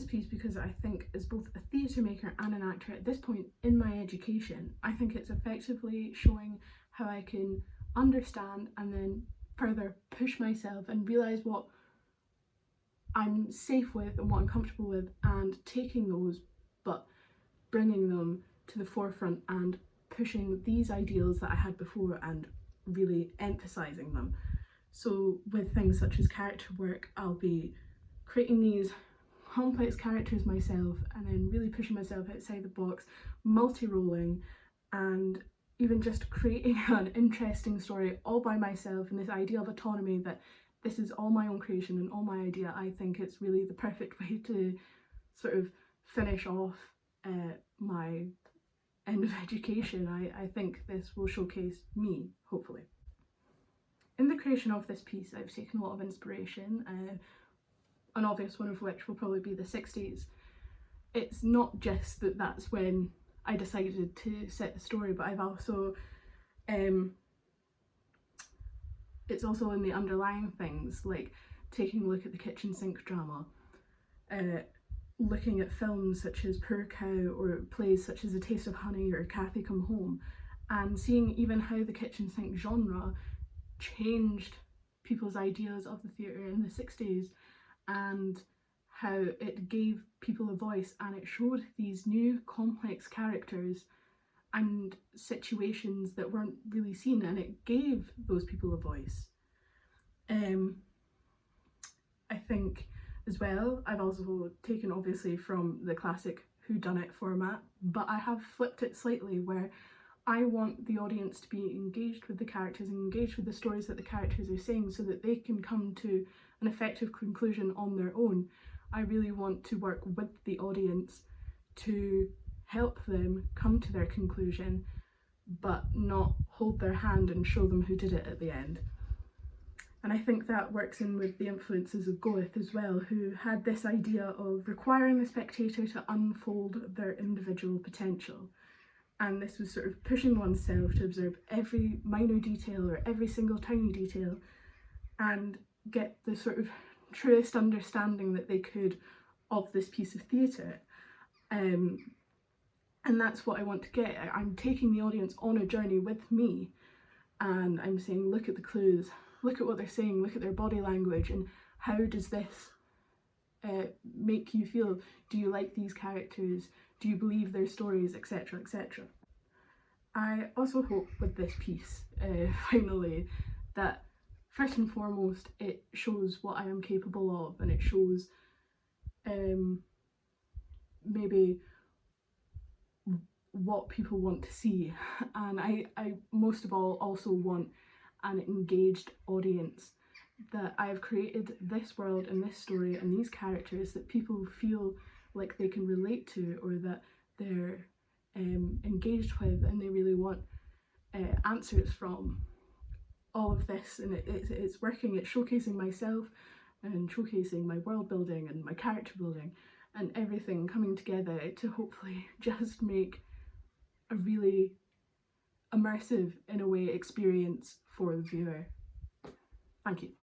piece because I think as both a theatre maker and an actor at this point in my education, I think it's effectively showing how I can understand and then further push myself and realise what I'm safe with and what I'm comfortable with, and taking those but bringing them to the forefront and pushing these ideals that I had before and really emphasising them. So with things such as character work, I'll be creating these complex characters myself and then really pushing myself outside the box, multi-rolling, and even just creating an interesting story all by myself, and this idea of autonomy, that this is all my own creation and all my idea. I think it's really the perfect way to sort of finish off my end of education. I think this will showcase me, hopefully. In the creation of this piece, I've taken a lot of inspiration, an obvious one of which will probably be the 60s. It's not just that that's when I decided to set the story, but I've also, it's also in the underlying things, like taking a look at the kitchen sink drama, looking at films such as Poor Cow, or plays such as A Taste of Honey or Cathy Come Home, and seeing even how the kitchen sink genre changed people's ideas of the theatre in the 60s, and how it gave people a voice and it showed these new complex characters and situations that weren't really seen, and it gave those people a voice. I think as well, I've also taken obviously from the classic whodunit format, but I have flipped it slightly where I want the audience to be engaged with the characters and engaged with the stories that the characters are saying so that they can come to an effective conclusion on their own. I really want to work with the audience to help them come to their conclusion, but not hold their hand and show them who did it at the end. And I think that works in with the influences of Goethe as well, who had this idea of requiring the spectator to unfold their individual potential. And this was sort of pushing oneself to observe every minor detail or every single tiny detail and get the sort of truest understanding that they could of this piece of theatre. And that's what I want to get. I'm taking the audience on a journey with me, and I'm saying, look at the clues, look at what they're saying, look at their body language, and how does this make you feel? Do you like these characters? Do you believe their stories, etc, etc. I also hope with this piece, finally, that first and foremost it shows what I am capable of, and it shows maybe what people want to see. And I most of all also want an engaged audience, that I've created this world and this story and these characters that people feel like they can relate to, or that they're engaged with, and they really want answers from. All of this, and it's working, it's showcasing myself and showcasing my world building and my character building and everything coming together to hopefully just make a really immersive, in a way, experience for the viewer. Thank you.